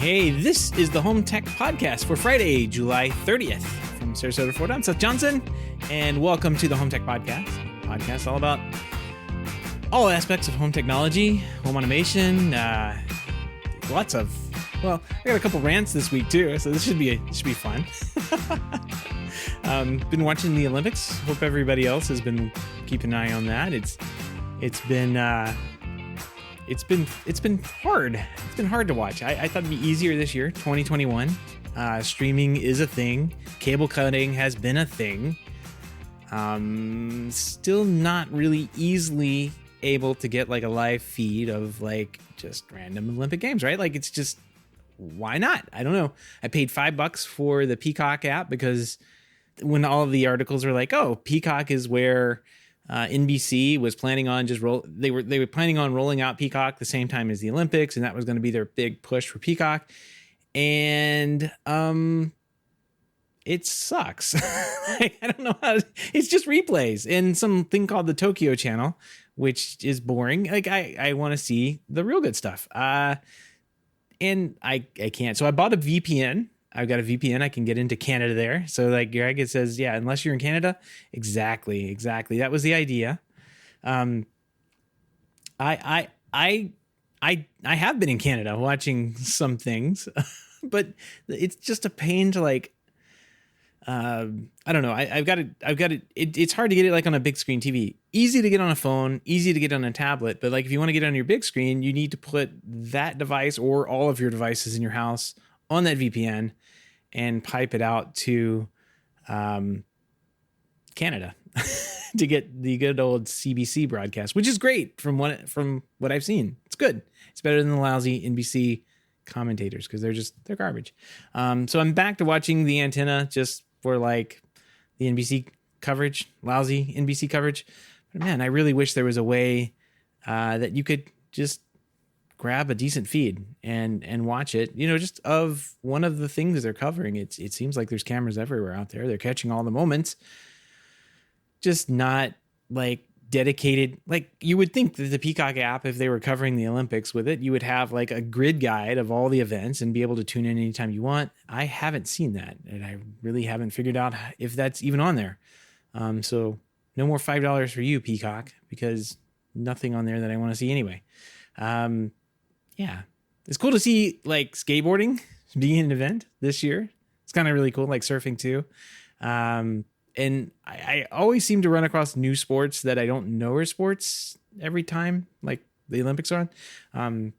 Hey, this is the HomeTech Podcast for Friday, July 30th. From Sarasota, Florida, I'm Seth Johnson, and welcome to the HomeTech Podcast all about all aspects of home technology, home automation, lots of, well, I got a couple rants this week too, so this should be fun. Been watching the Olympics. Hope everybody else has been keeping an eye on that. It's been hard. It's been hard to watch. I thought it'd be easier this year, 2021. Streaming is a thing. Cable cutting has been a thing. Still not really easily able to get like a live feed of like just random Olympic games, right? Like it's just, why not? I don't know. I paid $5 for the Peacock app because when all of the articles were like, oh, Peacock is where NBC was planning on they were planning on rolling out Peacock the same time as the Olympics, and that was going to be their big push for Peacock. And it sucks. I don't know it's just replays and something called the Tokyo channel, which is boring. Like I want to see the real good stuff. And I can't. So I bought a VPN. I've got a VPN. I can get into Canada there. So like Greg, it says, yeah, unless you're in Canada. Exactly. That was the idea. I have been in Canada watching some things, but it's just a pain to like, I don't know. I've got it. It's hard to get it like on a big screen TV. Easy to get on a phone, easy to get on a tablet. But like if you want to get it on your big screen, you need to put that device or all of your devices in your house on that VPN and pipe it out to Canada to get the good old CBC broadcast, which is great from what I've seen. It's good. It's better than the lousy NBC commentators because they're garbage. So I'm back to watching the antenna just for like the NBC coverage, lousy NBC coverage. But man, I really wish there was a way that you could just grab a decent feed and watch it, just of one of the things they're covering. It seems like there's cameras everywhere out there. They're catching all the moments, just not like dedicated. Like you would think that the Peacock app, if they were covering the Olympics with it, you would have like a grid guide of all the events and be able to tune in anytime you want. I haven't seen that, and I really haven't figured out if that's even on there. So no more $5 for you, Peacock, because nothing on there that I want to see anyway. Yeah, it's cool to see like skateboarding being an event this year. It's kind of really cool, like surfing too. And I always seem to run across new sports that I don't know are sports every time, like the Olympics are on. Do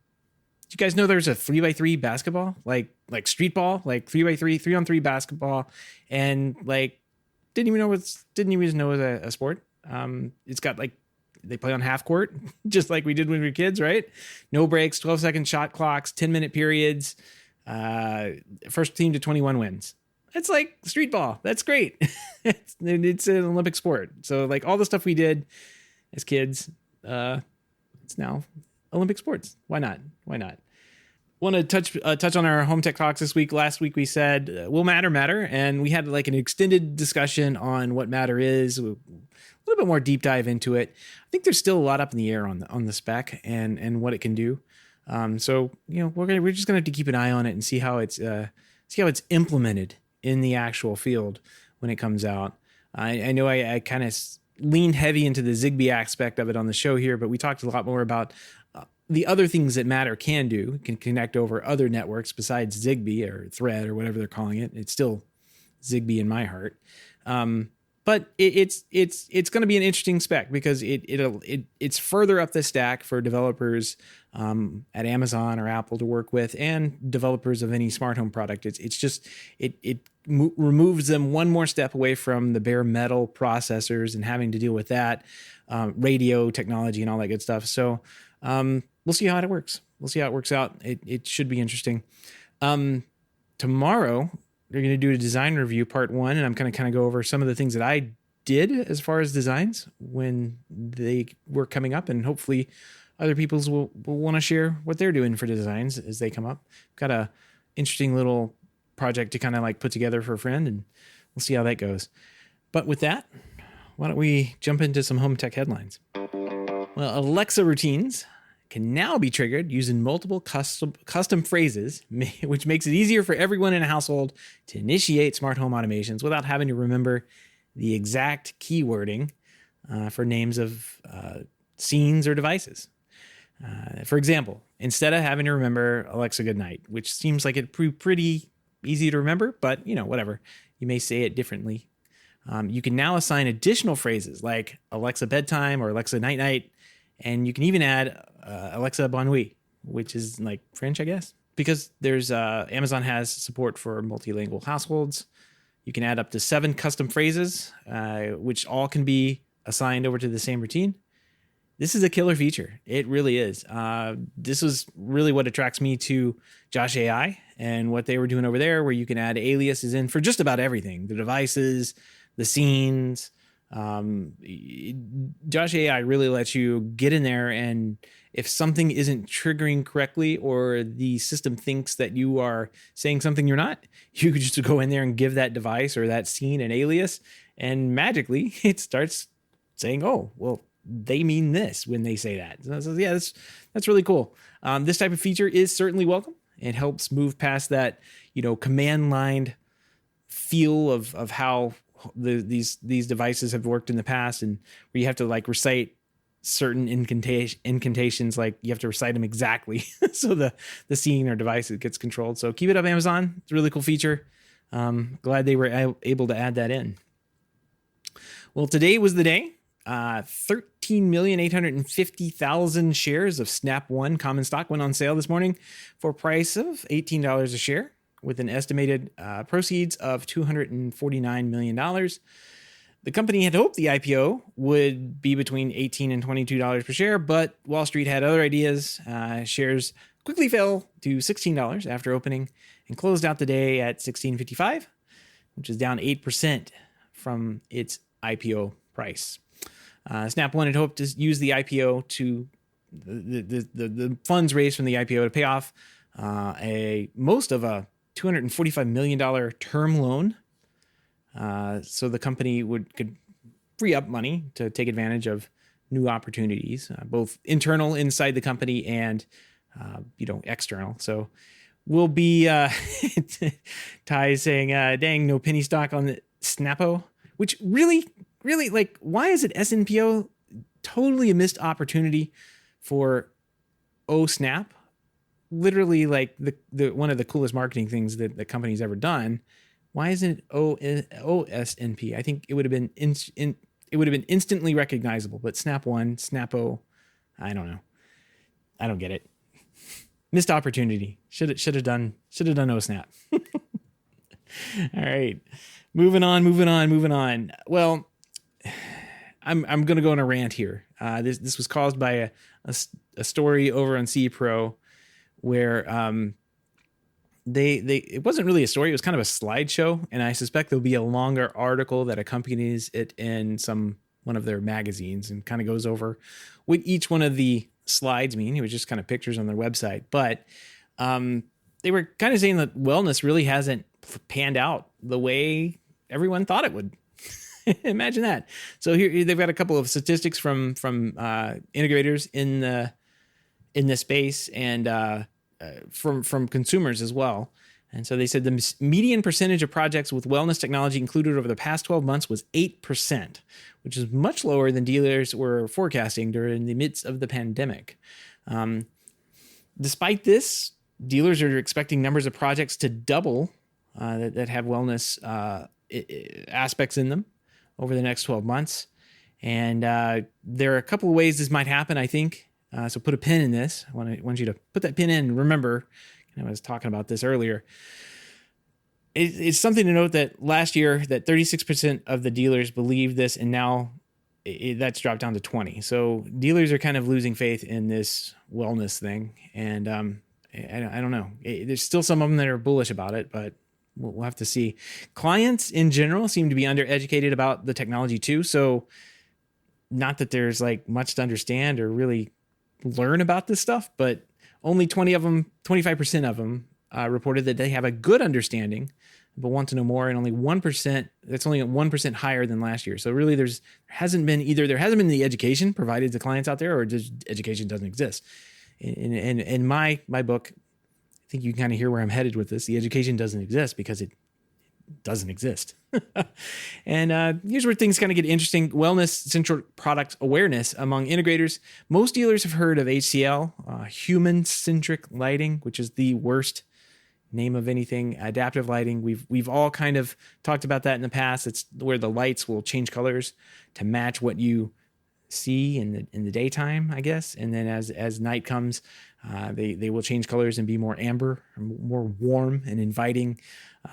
you guys know there's a 3x3 basketball, like street ball, like 3x3, 3-on-3 basketball, and like didn't even know it was a sport. It's got like, they play on half court, just like we did when we were kids, right? No breaks, 12-second shot clocks, 10-minute periods. First team to 21 wins. It's like street ball. That's great. It's an Olympic sport. So like all the stuff we did as kids, it's now Olympic sports. Why not? Want to touch on our home tech talks this week. Last week we said, will matter? And we had like an extended discussion on what Matter is. A little bit more deep dive into it. I think there's still a lot up in the air on the spec and what it can do. So we're just gonna have to keep an eye on it and see how it's implemented in the actual field when it comes out. I know I kind of leaned heavy into the Zigbee aspect of it on the show here, but we talked a lot more about the other things that Matter can do. It can connect over other networks besides Zigbee or Thread or whatever they're calling it. It's still Zigbee in my heart. But it's going to be an interesting spec because it's further up the stack for developers at Amazon or Apple to work with, and developers of any smart home product. It removes them one more step away from the bare metal processors and having to deal with that radio technology and all that good stuff. So we'll see how it works. We'll see how it works out. It should be interesting. Tomorrow, we're going to do a design review, part 1, and I'm going to kind of go over some of the things that I did as far as designs when they were coming up, and hopefully other people will want to share what they're doing for designs as they come up. Got a interesting little project to kind of like put together for a friend, and we'll see how that goes. But with that, why don't we jump into some home tech headlines? Well, Alexa routines can now be triggered using multiple custom phrases, which makes it easier for everyone in a household to initiate smart home automations without having to remember the exact keywording for names of scenes or devices. For example, instead of having to remember Alexa Goodnight, which seems like it'd be pretty easy to remember, but whatever. You may say it differently. You can now assign additional phrases like Alexa Bedtime or Alexa Night Night, and you can even add Alexa Bonne Nuit, which is like French, I guess. Because there's Amazon has support for multilingual households. You can add up to 7 custom phrases, which all can be assigned over to the same routine. This is a killer feature. It really is. This is really what attracts me to Josh AI and what they were doing over there, where you can add aliases in for just about everything, the devices, the scenes. Josh AI really lets you get in there, and if something isn't triggering correctly or the system thinks that you are saying something you're not, you could just go in there and give that device or that scene an alias, and magically it starts saying, oh, well, they mean this when they say that. So yeah, that's really cool. This type of feature is certainly welcome. It helps move past that, command line feel of how these devices have worked in the past, and where you have to like recite certain incantations, like you have to recite them exactly so the scene or device gets controlled. So keep it up, Amazon. It's a really cool feature. Glad they were able to add that in. Well, today was the day. 13,850,000 shares of Snap One common stock went on sale this morning for a price of $18 a share, with an estimated proceeds of $249 million. The company had hoped the IPO would be between $18 and $22 per share, but Wall Street had other ideas. Shares quickly fell to $16 after opening and closed out the day at $16.55, which is down 8% from its IPO price. Snap One had hoped to use the IPO to the funds raised from the IPO to pay off most of a $245 million term loan. So the company could free up money to take advantage of new opportunities, both internal inside the company and external. So we'll be Ty saying, dang, no penny stock on the Snappo, which really, like, why is it SNPO? Totally a missed opportunity for Snap. Literally, like the one of the coolest marketing things that the company's ever done. Why isn't it OSNP? I think it would have been instantly recognizable. But Snap One, Snappo, I don't know. I don't get it. Missed opportunity. Should have done OSnap. All right, moving on. Well, I'm going to go on a rant here. This was caused by a story over on CE Pro where it wasn't really a story. It was kind of a slideshow, and I suspect there'll be a longer article that accompanies it in one of their magazines and kind of goes over what each one of the slides mean. It was just kind of pictures on their website, but they were kind of saying that wellness really hasn't panned out the way everyone thought it would. Imagine that. So here they've got a couple of statistics from integrators in the space and from consumers as well. And so they said the median percentage of projects with wellness technology included over the past 12 months was 8%, which is much lower than dealers were forecasting during the midst of the pandemic. Despite this, dealers are expecting numbers of projects to double that have wellness aspects in them over the next 12 months. And there are a couple of ways this might happen, I think. So put a pin in this. I want you to put that pin in and remember, I was talking about this earlier. It's something to note that last year that 36% of the dealers believed this, and now that's dropped down to 20. So dealers are kind of losing faith in this wellness thing. And I don't know. There's still some of them that are bullish about it, but we'll have to see. Clients in general seem to be undereducated about the technology too. So not that there's like much to understand or really learn about this stuff, but only 25% of them reported that they have a good understanding, but want to know more. And only 1%, that's only 1% higher than last year. So really there hasn't been the education provided to clients out there, or just education doesn't exist. in my book, I think you can kind of hear where I'm headed with this. The education doesn't exist because it doesn't exist. And here's where things kind of get interesting. Wellness-centric product awareness among integrators. Most dealers have heard of HCL, human-centric lighting, which is the worst name of anything. Adaptive lighting. We've all kind of talked about that in the past. It's where the lights will change colors to match what you see in the daytime, I guess. And then as night comes, they will change colors and be more amber, more warm and inviting.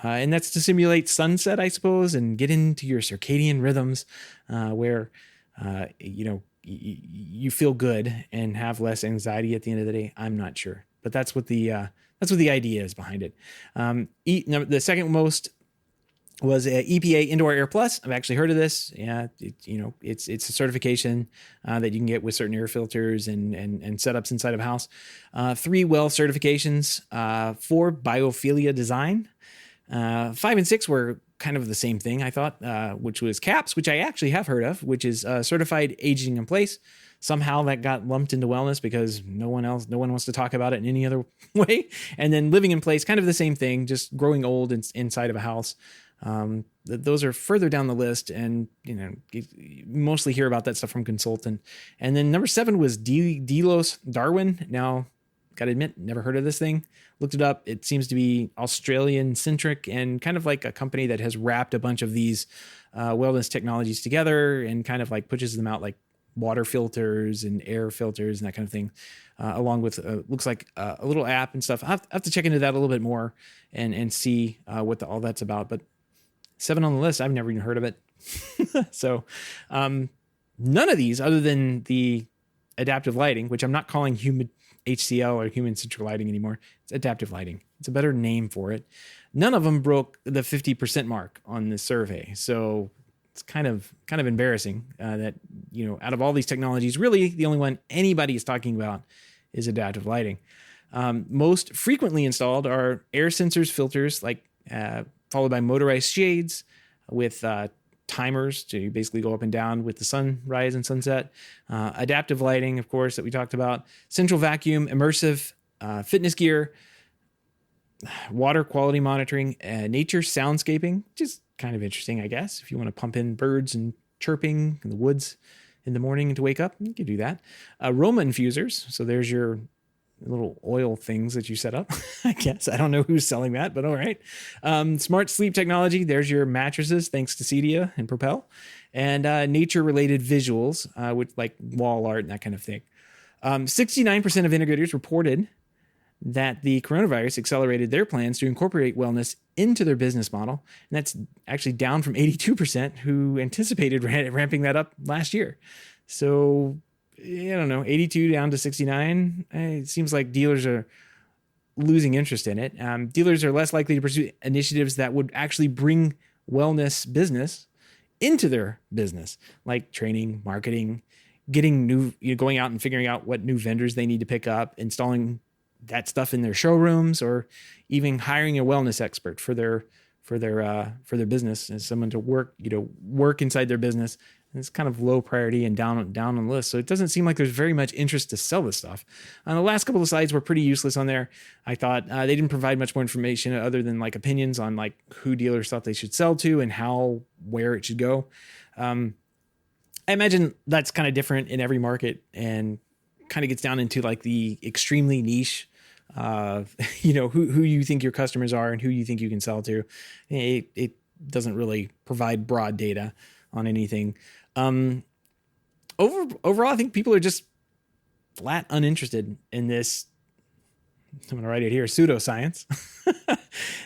And that's to simulate sunset, I suppose, and get into your circadian rhythms, where you feel good and have less anxiety at the end of the day. I'm not sure, but that's what the idea is behind it. The second most was EPA Indoor Air Plus. I've actually heard of this. Yeah, it's a certification that you can get with certain air filters and setups inside of a house. 3 well certifications, 4 biophilia design. 5 and 6 were kind of the same thing, I thought, which was CAPS, which I actually have heard of, which is certified aging in place. Somehow that got lumped into wellness because no one wants to talk about it in any other way. And then living in place, kind of the same thing, just growing old inside of a house. Those are further down the list, and you mostly hear about that stuff from consultant. And then number 7 was Delos Darwin. Now, gotta admit, never heard of this thing. Looked it up. It seems to be Australian centric and kind of like a company that has wrapped a bunch of these wellness technologies together and kind of like pushes them out, like water filters and air filters and that kind of thing, along with looks like a little app and stuff. I have to check into that a little bit more and see what all that's about. But 7 on the list, I've never even heard of it. So none of these, other than the adaptive lighting, which I'm not calling human HCL or human central lighting anymore. It's adaptive lighting. It's a better name for it. None of them broke the 50% mark on the survey. So it's kind of embarrassing that, out of all these technologies, really the only one anybody is talking about is adaptive lighting. Most frequently installed are air sensors, filters, followed by motorized shades with timers to basically go up and down with the sunrise and sunset. Adaptive lighting, of course, that we talked about. Central vacuum, immersive fitness gear, water quality monitoring, nature soundscaping, which is kind of interesting, I guess. If you want to pump in birds and chirping in the woods in the morning to wake up, you can do that. Aroma infusers. So there's your little oil things that you set up, I guess. I don't know who's selling that, but all right. Smart sleep technology. There's your mattresses, thanks to Cedia and Propel. And nature-related visuals, with like wall art and that kind of thing. 69% of integrators reported that the coronavirus accelerated their plans to incorporate wellness into their business model. And that's actually down from 82% who anticipated ramping that up last year. So I don't know, 82 down to 69. It seems like dealers are losing interest in it. Dealers are less likely to pursue initiatives that would actually bring wellness business into their business, like training, marketing, getting new, going out and figuring out what new vendors they need to pick up, installing that stuff in their showrooms, or even hiring a wellness expert for their business as someone to work inside their business. It's kind of low priority and down on the list. So it doesn't seem like there's very much interest to sell this stuff. The last couple of slides were pretty useless on there. I thought they didn't provide much more information other than like opinions on like who dealers thought they should sell to and where it should go. I imagine that's kind of different in every market and kind of gets down into like the extremely niche, who you think your customers are and who you think you can sell to. It doesn't really provide broad data on anything. Overall, I think people are just flat uninterested in this. I'm going to write it here, pseudoscience.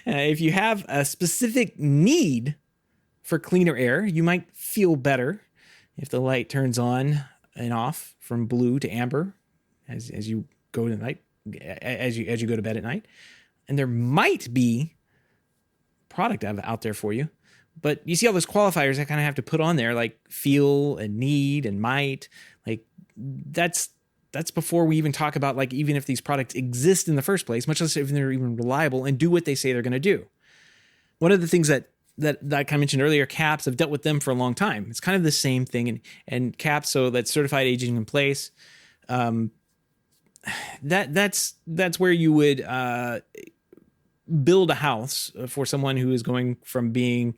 If you have a specific need for cleaner air, you might feel better if the light turns on and off from blue to amber as you go to night, as you go to bed at night. And there might be product out there for you. But you see all those qualifiers I kind of have to put on there, like feel and need and might. Like that's before we even talk about like even if these products exist in the first place, much less if they're even reliable and do what they say they're going to do. One of the things that I kind of mentioned earlier, CAPS, I've dealt with them for a long time. It's kind of the same thing. And CAPS, so that's certified aging in place. that's where you would build a house for someone who is going from being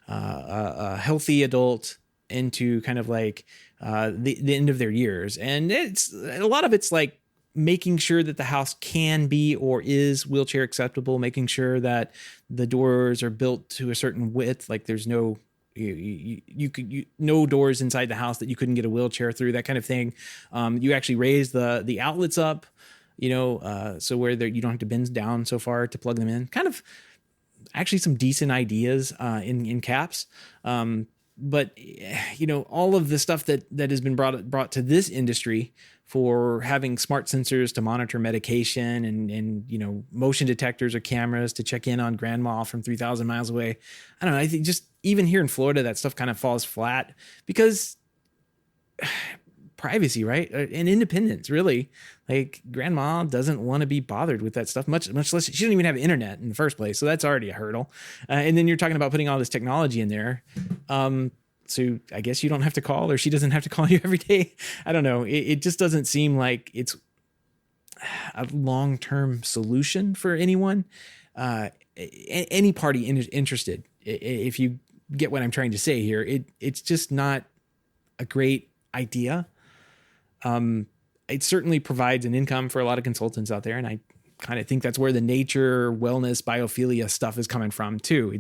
a healthy adult into kind of like the end of their years. And it's a lot of it's like making sure that the house can be or is wheelchair acceptable, making sure that the doors are built to a certain width, like there's no no doors inside the house that you couldn't get a wheelchair through, that kind of thing. You actually raise the outlets up, so where you don't have to bend down so far to plug them in. Kind of actually some decent ideas in caps. But all of the stuff that has been brought to this industry for having smart sensors to monitor medication and motion detectors or cameras to check in on grandma from 3,000 miles away. I don't know. I think just even here in Florida, that stuff kind of falls flat because privacy, right? And independence, really. Like grandma doesn't want to be bothered with that stuff, much less. She doesn't even have internet in the first place. So that's already a hurdle. And then you're talking about putting all this technology in there. So I guess you don't have to call, or she doesn't have to call you every day. I don't know. It just doesn't seem like it's a long-term solution for anyone, any party interested. If you get what I'm trying to say here, it's just not a great idea. It certainly provides an income for a lot of consultants out there. And I kind of think that's where the nature, wellness, biophilia stuff is coming from too.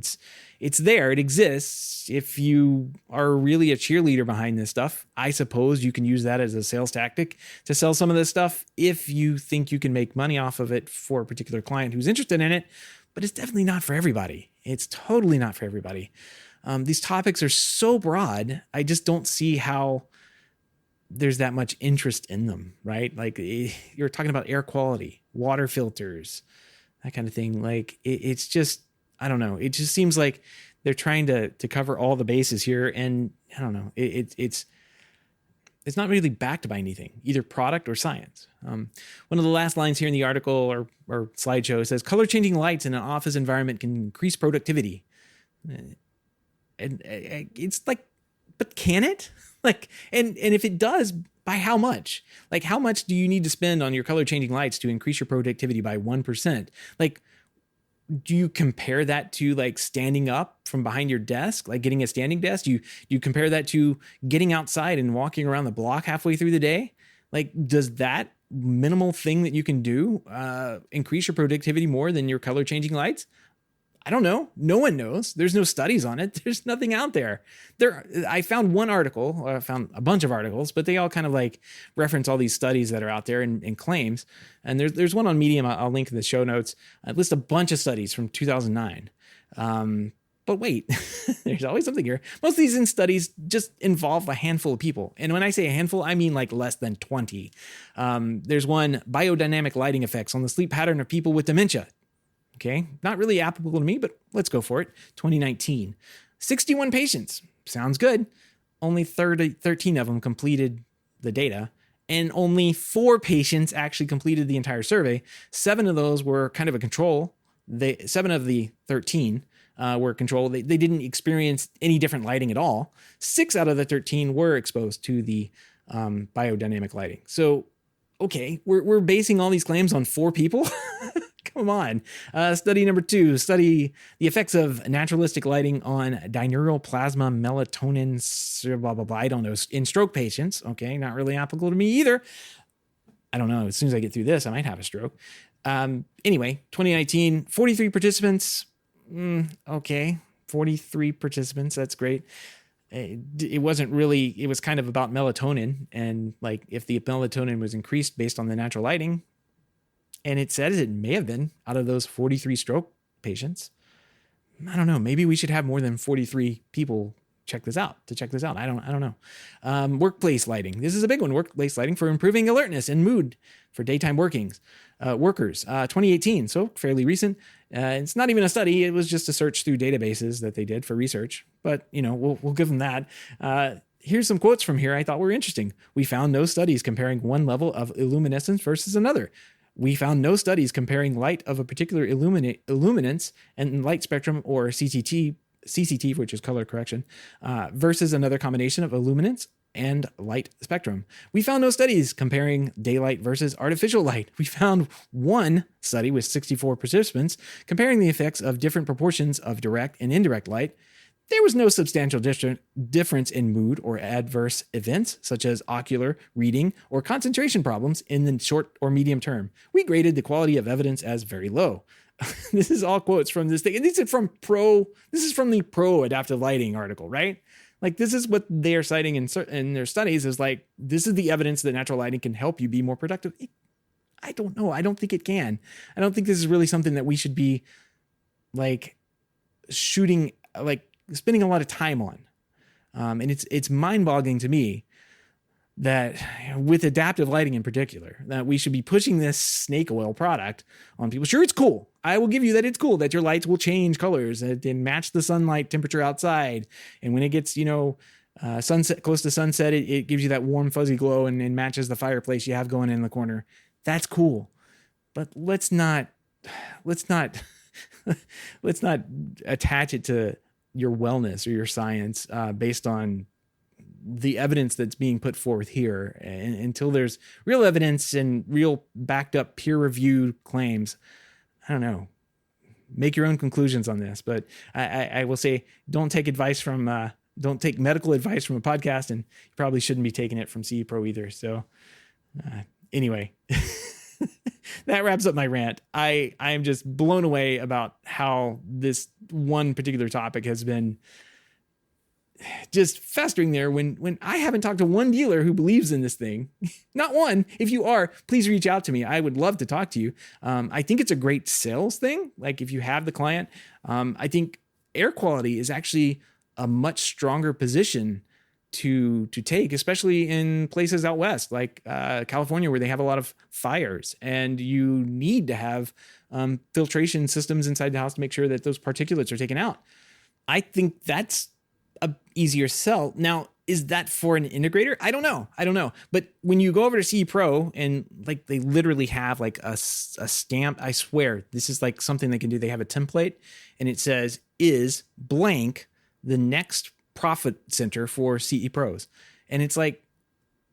It's there, it exists. If you are really a cheerleader behind this stuff, I suppose you can use that as a sales tactic to sell some of this stuff if you think you can make money off of it for a particular client who's interested in it, but it's definitely not for everybody. It's totally not for everybody. These topics are so broad, I just don't see how there's that much interest in them, right? Like you're talking about air quality, water filters, that kind of thing. Like it's just, I don't know. It just seems like they're trying to cover all the bases here. And I don't know, it's not really backed by anything, either product or science. One of the last lines here in the article or slideshow says, color changing lights in an office environment can increase productivity. And it's like, but can it? Like, and if it does, by how much? Like, how much do you need to spend on your color changing lights to increase your productivity by 1%? Like, do you compare that to like standing up from behind your desk, like getting a standing desk? Do you compare that to getting outside and walking around the block halfway through the day? Like, does that minimal thing that you can do increase your productivity more than your color changing lights? I don't know. No one knows. There's no studies on it. There's nothing out there. I found one article, or I found a bunch of articles, but they all kind of like reference all these studies that are out there and claims. And there's one on Medium. I'll link in the show notes. I list a bunch of studies from 2009. But wait, there's always something here. Most of these studies just involve a handful of people. And when I say a handful, I mean like less than 20. There's one, biodynamic lighting effects on the sleep pattern of people with dementia. Okay, not really applicable to me, but let's go for it. 2019, 61 patients. Sounds good. Only 13 of them completed the data, and only 4 patients actually completed the entire survey. 7 of those were kind of a control. 7 of the 13 were control. They didn't experience any different lighting at all. 6 out of the 13 were exposed to the biodynamic lighting. So, okay, we're basing all these claims on 4 people. Come on. Study number 2, study the effects of naturalistic lighting on diurnal plasma melatonin, blah, blah, blah. I don't know. In stroke patients. Okay, not really applicable to me either. I don't know. As soon as I get through this, I might have a stroke. Anyway, 2019, 43 participants. Okay, 43 participants. That's great. It wasn't really, it was kind of about melatonin and like if the melatonin was increased based on the natural lighting. And it says it may have been out of those 43 stroke patients. I don't know. Maybe we should have more than 43 people check this out. I don't know. Workplace lighting. This is a big one. Workplace lighting for improving alertness and mood for daytime workers. 2018. So fairly recent. It's not even a study. It was just a search through databases that they did for research. But we'll give them that. Here's some quotes from here I thought were interesting. We found no studies comparing one level of illuminescence versus another. We found no studies comparing light of a particular illuminance and light spectrum or CCT, which is color correction, versus another combination of illuminance and light spectrum. We found no studies comparing daylight versus artificial light. We found one study with 64 participants comparing the effects of different proportions of direct and indirect light. There was no substantial difference in mood or adverse events, such as ocular, reading, or concentration problems in the short or medium term. We graded the quality of evidence as very low. This is all quotes from this thing. And this is from the Pro Adaptive Lighting article, right? Like, this is what they are citing in their studies is like, this is the evidence that natural lighting can help you be more productive. I don't know. I don't think it can. I don't think this is really something that we should be like spending a lot of time on. And it's mind-boggling to me that with adaptive lighting in particular, that we should be pushing this snake oil product on people. Sure, it's cool. I will give you that it's cool that your lights will change colors and match the sunlight temperature outside. And when it gets, sunset, close to sunset, it gives you that warm, fuzzy glow and matches the fireplace you have going in the corner. That's cool. But let's not attach it to your wellness or your science based on the evidence that's being put forth here. And until there's real evidence and real backed up peer reviewed claims, I don't know, make your own conclusions on this. But I will say, don't take medical advice from a podcast, and you probably shouldn't be taking it from CE Pro either. So anyway, that wraps up my rant. I am just blown away about how this one particular topic has been just festering there when I haven't talked to one dealer who believes in this thing. Not one. If you are, please reach out to me. I would love to talk to you. I think it's a great sales thing. Like, if you have the client, I think air quality is actually a much stronger position to take, especially in places out west, like California, where they have a lot of fires, and you need to have filtration systems inside the house to make sure that those particulates are taken out. I think that's a easier sell. Now, is that for an integrator? I don't know. But when you go over to CE Pro and like they literally have like a stamp, I swear this is like something they can do. They have a template and it says, is blank the next profit center for CE Pros? And it's like,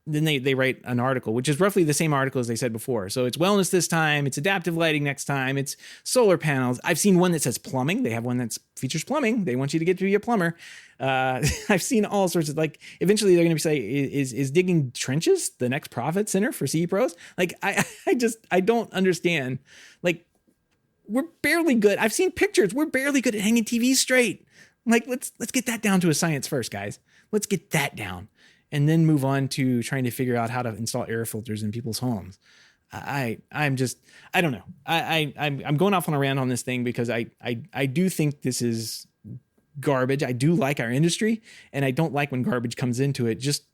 then they write an article, which is roughly the same article as they said before. So it's wellness this time, it's adaptive lighting next time, it's solar panels. I've seen one that says plumbing. They have one that features plumbing. They want you to get to be a plumber. I've seen all sorts of, like, eventually they're going to say, is digging trenches the next profit center for CE Pros? Like, I don't understand. Like, we're barely good. I've seen pictures. We're barely good at hanging TVs straight. Like, let's get that down to a science first, guys. Let's get that down. And then move on to trying to figure out how to install air filters in people's homes. I don't know. I'm going off on a rant on this thing because I do think this is garbage. I do like our industry, and I don't like when garbage comes into it just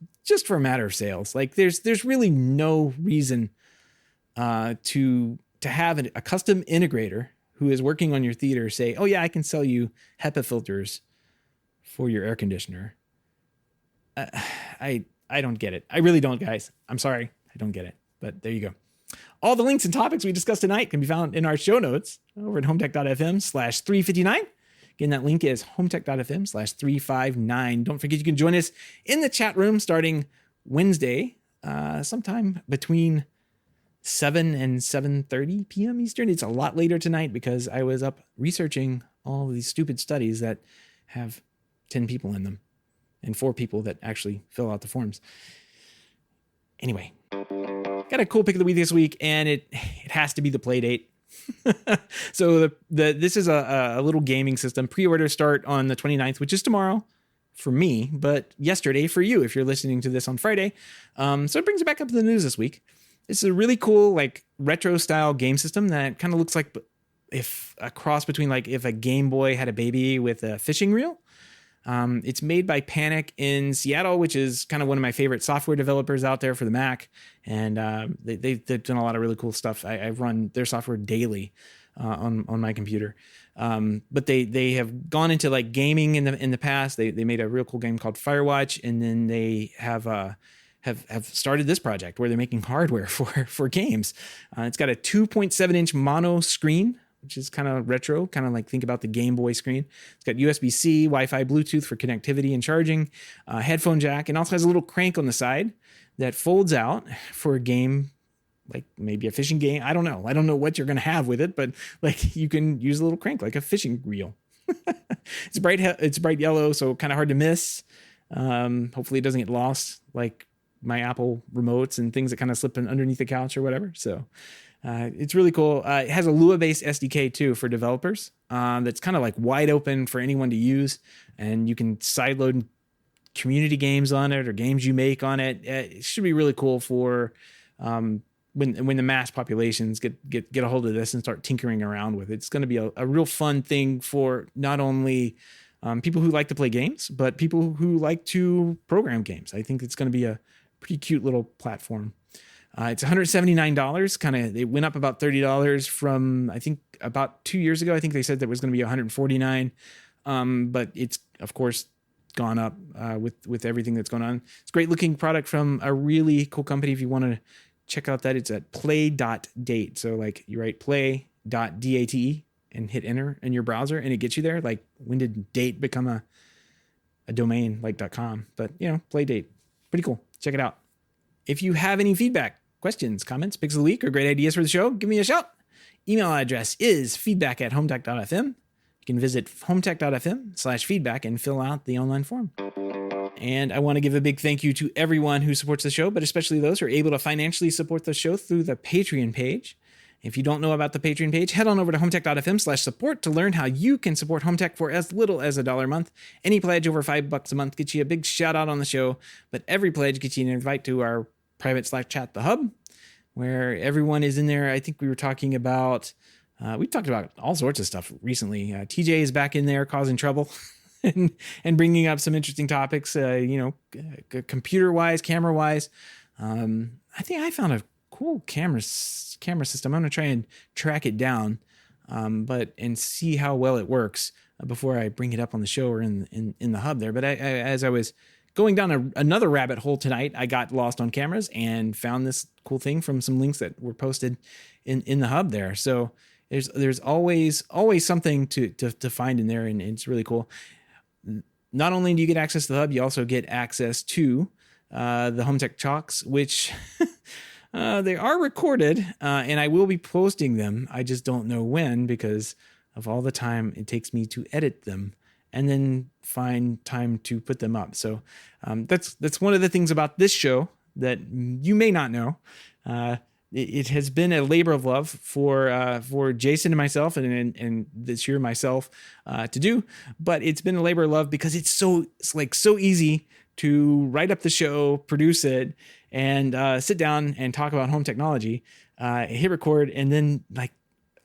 for a matter of sales. Like, there's really no reason to have a custom integrator who is working on your theater say, oh yeah, I can sell you HEPA filters for your air conditioner. I don't get it. I really don't, guys. I'm sorry. I don't get it. But there you go. All the links and topics we discussed tonight can be found in our show notes over at HomeTech.fm/359. Again, that link is HomeTech.fm/359. Don't forget you can join us in the chat room starting Wednesday, sometime between 7 and 7:30 p.m. Eastern. It's a lot later tonight because I was up researching all of these stupid studies that have 10 people in them. And 4 people that actually fill out the forms. Anyway, got a cool pick of the week this week, and it has to be the Playdate. So this is a little gaming system. Pre-orders start on the 29th, which is tomorrow for me, but yesterday for you if you're listening to this on Friday. So it brings it back up to the news this week. It's a really cool, like, retro style game system that kind of looks like if a cross between, like, if a Game Boy had a baby with a fishing reel. It's made by Panic in Seattle, which is kind of one of my favorite software developers out there for the Mac. And they've done a lot of really cool stuff. I run their software daily on my computer. But they have gone into, like, gaming in the past. They made a real cool game called Firewatch, and then they have started this project where they're making hardware for games. It's got a 2.7-inch mono screen which is kind of retro, kind of like think about the Game Boy screen. It's got USB-C, Wi-Fi, Bluetooth for connectivity and charging, headphone jack, and also has a little crank on the side that folds out for a game, like maybe a fishing game. I don't know what you're going to have with it, but like you can use a little crank like a fishing reel. It's bright yellow, so kind of hard to miss. Hopefully it doesn't get lost like my Apple remotes and things that kind of slip in underneath the couch or whatever. So it's really cool. It has a Lua-based SDK too for developers. That's kind of like wide open for anyone to use, and you can sideload community games on it or games you make on it. It should be really cool for when the mass populations get a hold of this and start tinkering around with it. It's going to be a real fun thing for not only people who like to play games, but people who like to program games. I think it's going to be a pretty cute little platform. It's $179. It went up about $30 from, I think, about 2 years ago. I think they said that was going to be $149. But it's, of course, gone up with everything that's going on. It's a great looking product from a really cool company. If you want to check out that, it's at play.date. So like you write play.date and hit enter in your browser and it gets you there. Like when did date become a domain like .com? But play date. Pretty cool. Check it out. If you have any feedback, questions, comments, picks of the week, or great ideas for the show, give me a shout. Email address is feedback@HomeTech.fm. You can visit HomeTech.fm/feedback and fill out the online form. And I want to give a big thank you to everyone who supports the show, but especially those who are able to financially support the show through the Patreon page. If you don't know about the Patreon page, head on over to HomeTech.fm/support to learn how you can support HomeTech for as little as $1 a month. Any pledge over $5 a month gets you a big shout out on the show, but every pledge gets you an invite to our private Slack chat, The Hub, where everyone is in there. I think we talked about all sorts of stuff recently. TJ is back in there causing trouble and bringing up some interesting topics, computer-wise, camera-wise. I think I found a cool camera system. I'm going to try and track it down, and see how well it works before I bring it up on the show or in the Hub there. But as I was going down another rabbit hole tonight, I got lost on cameras and found this cool thing from some links that were posted in the Hub there. So there's always something to find in there, and it's really cool. Not only do you get access to the Hub, you also get access to the HomeTech Talks, which they are recorded, and I will be posting them. I just don't know when because of all the time it takes me to edit them and then find time to put them up. So that's one of the things about this show that you may not know. It has been a labor of love for Jason and myself, and this year myself to do. But it's been a labor of love because it's so easy to write up the show, produce it, and sit down and talk about home technology, hit record, and then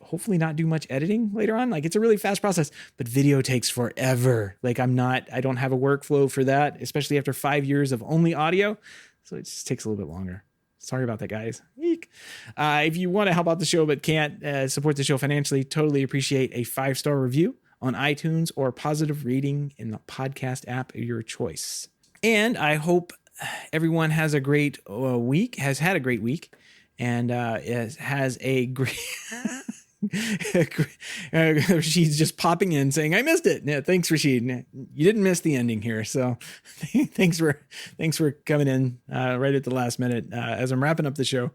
hopefully not do much editing later on. It's a really fast process, but video takes forever. I don't have a workflow for that, especially after 5 years of only audio. So it just takes a little bit longer. Sorry about that, guys. Eek. If you want to help out the show but can't support the show financially, totally appreciate a 5-star review on iTunes or positive rating in the podcast app of your choice. And I hope everyone has a great week, has had a great week, and has a great... Rashid's just popping in saying, I missed it. Yeah, thanks, Rashid. You didn't miss the ending here. So thanks for coming in right at the last minute as I'm wrapping up the show.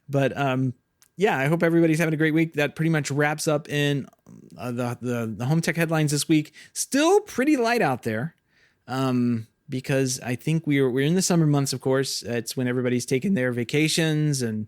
But I hope everybody's having a great week. That pretty much wraps up in the HomeTech headlines this week. Still pretty light out there. Because I think we're in the summer months, of course. It's when everybody's taking their vacations and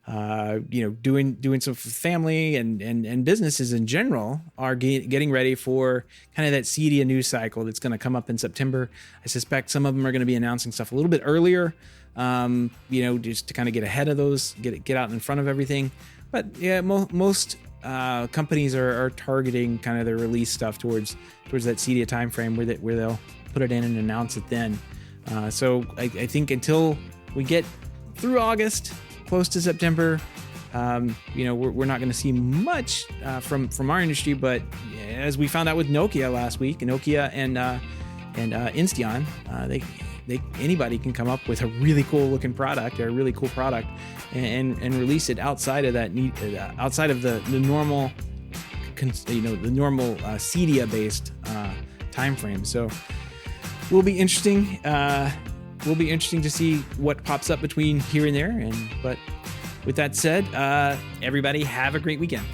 doing some family and businesses in general are getting ready for kind of that CEDIA news cycle that's going to come up in September. I suspect some of them are going to be announcing stuff a little bit earlier, just to kind of get ahead of those, get out in front of everything. But yeah, most companies are targeting kind of their release stuff towards that CEDIA timeframe where they'll put it in and announce it then. So I think until we get through August, close to September, we're not going to see much from our industry. But as we found out with Nokia last week, Nokia and Insteon, anybody can come up with a really cool looking product or a really cool product and release it outside of that outside of the normal the normal Cedia based time frame. So will be interesting. Will be interesting to see what pops up between here and there. But with that said, everybody have a great weekend.